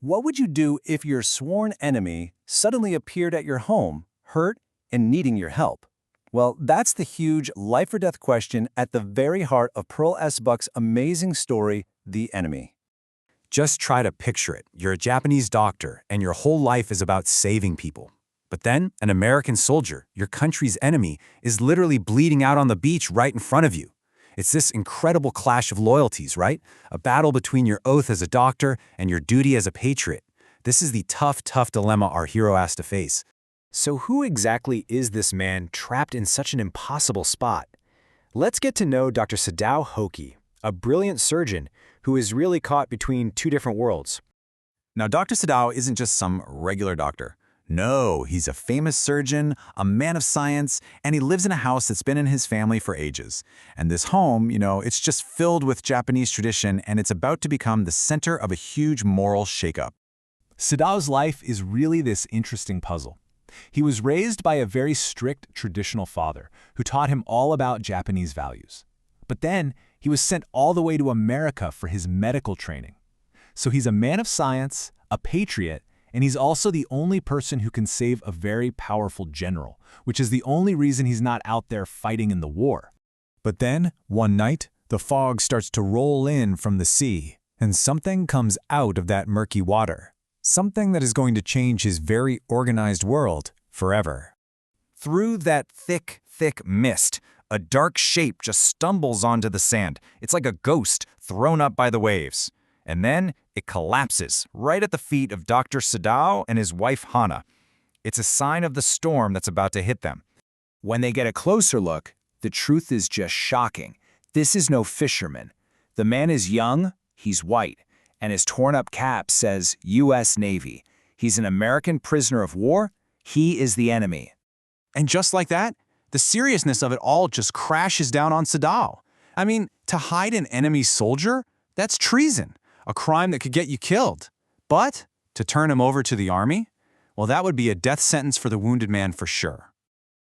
What would you do if your sworn enemy suddenly appeared at your home, hurt and needing your help? Well, that's the huge life or death question at the very heart of Pearl S. Buck's amazing story, The Enemy. Just try to picture it. You're a Japanese doctor, and your whole life is about saving people. But then, an American soldier, your country's enemy, is literally bleeding out on the beach right in front of you. It's this incredible clash of loyalties, right? A battle between your oath as a doctor and your duty as a patriot. This is the tough dilemma our hero has to face. So who exactly is this man trapped in such an impossible spot? Let's get to know Dr. Sadao Hoki, a brilliant surgeon who is really caught between two different worlds. Now, Dr. Sadao isn't just some regular doctor. No, he's a famous surgeon, a man of science, and he lives in a house that's been in his family for ages. And this home, it's just filled with Japanese tradition, and it's about to become the center of a huge moral shakeup. Sadao's life is really this interesting puzzle. He was raised by a very strict traditional father who taught him all about Japanese values. But then he was sent all the way to America for his medical training. So he's a man of science, a patriot, and he's also the only person who can save a very powerful general, which is the only reason he's not out there fighting in the war. But then, one night, the fog starts to roll in from the sea, and something comes out of that murky water. Something that is going to change his very organized world forever. Through that thick mist, a dark shape just stumbles onto the sand. It's like a ghost thrown up by the waves. And then it collapses right at the feet of Dr. Sadao and his wife Hana. It's a sign of the storm that's about to hit them. When they get a closer look, the truth is just shocking. This is no fisherman. The man is young, he's white, and his torn-up cap says U.S. Navy. He's an American prisoner of war. He is the enemy. And just like that, the seriousness of it all just crashes down on Sadao. I mean, to hide an enemy soldier, that's treason, a crime that could get you killed. But to turn him over to the army, well, that would be a death sentence for the wounded man for sure.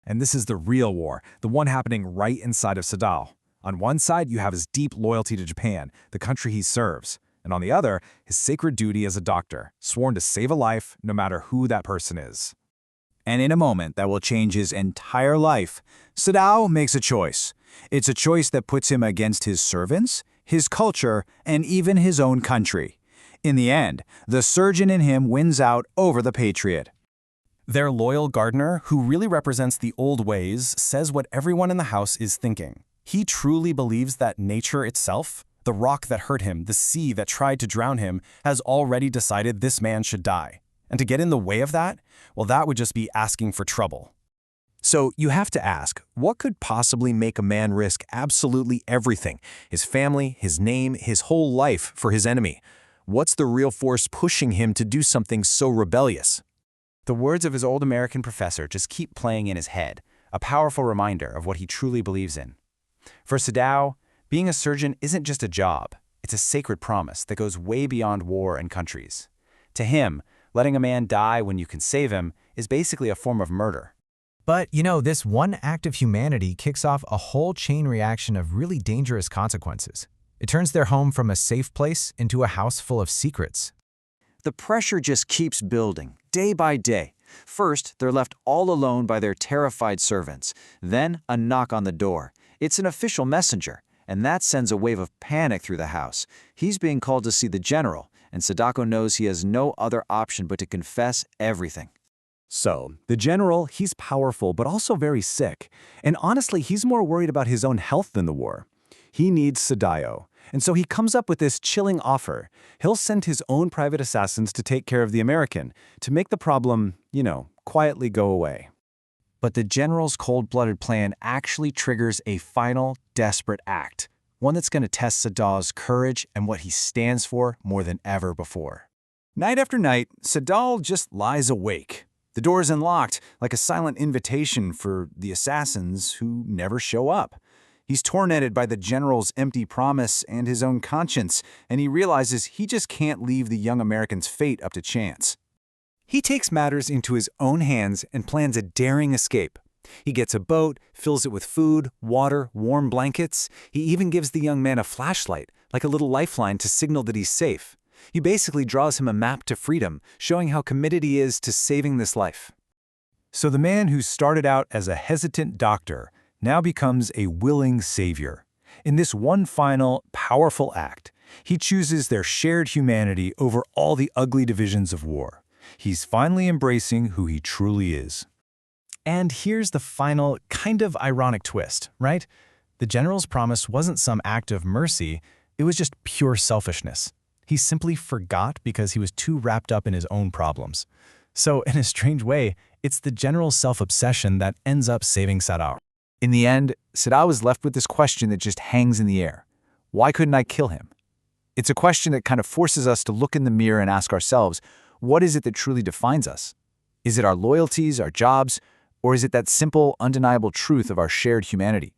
And this is the real war, the one happening right inside of Sadao. On one side, you have his deep loyalty to Japan, the country he serves. And on the other, his sacred duty as a doctor, sworn to save a life no matter who that person is. And in a moment that will change his entire life, Sadao makes a choice. It's a choice that puts him against his servants, his culture, and even his own country. In the end, the surgeon in him wins out over the patriot. Their loyal gardener, who really represents the old ways, says what everyone in the house is thinking. He truly believes that nature itself, the rock that hurt him, the sea that tried to drown him, has already decided this man should die. And to get in the way of that, well, that would just be asking for trouble. So you have to ask, what could possibly make a man risk absolutely everything? His family, his name, his whole life for his enemy? What's the real force pushing him to do something so rebellious? The words of his old American professor just keep playing in his head, a powerful reminder of what he truly believes in. For Sadao, being a surgeon isn't just a job, it's a sacred promise that goes way beyond war and countries. To him, letting a man die when you can save him is basically a form of murder. But, this one act of humanity kicks off a whole chain reaction of really dangerous consequences. It turns their home from a safe place into a house full of secrets. The pressure just keeps building, day by day. First, they're left all alone by their terrified servants. Then, a knock on the door. It's an official messenger, and that sends a wave of panic through the house. He's being called to see the general, and Sadako knows he has no other option but to confess everything. So, the general, he's powerful but also very sick. And honestly, he's more worried about his own health than the war. He needs Sadao. And so he comes up with this chilling offer. He'll send his own private assassins to take care of the American, to make the problem, quietly go away. But the general's cold-blooded plan actually triggers a final, desperate act. One that's going to test Sadao's courage and what he stands for more than ever before. Night after night, Sadao just lies awake. The door is unlocked, like a silent invitation for the assassins who never show up. He's tormented by the general's empty promise and his own conscience, and he realizes he just can't leave the young American's fate up to chance. He takes matters into his own hands and plans a daring escape. He gets a boat, fills it with food, water, warm blankets. He even gives the young man a flashlight, like a little lifeline to signal that he's safe. He basically draws him a map to freedom, showing how committed he is to saving this life. So the man who started out as a hesitant doctor now becomes a willing savior. In this one final, powerful act, he chooses their shared humanity over all the ugly divisions of war. He's finally embracing who he truly is. And here's the final, kind of ironic twist, right? The general's promise wasn't some act of mercy, it was just pure selfishness. He simply forgot because he was too wrapped up in his own problems. So, in a strange way, it's the general's self-obsession that ends up saving Sadao. In the end, Sadao is left with this question that just hangs in the air. Why couldn't I kill him? It's a question that kind of forces us to look in the mirror and ask ourselves, what is it that truly defines us? Is it our loyalties, our jobs, or is it that simple, undeniable truth of our shared humanity?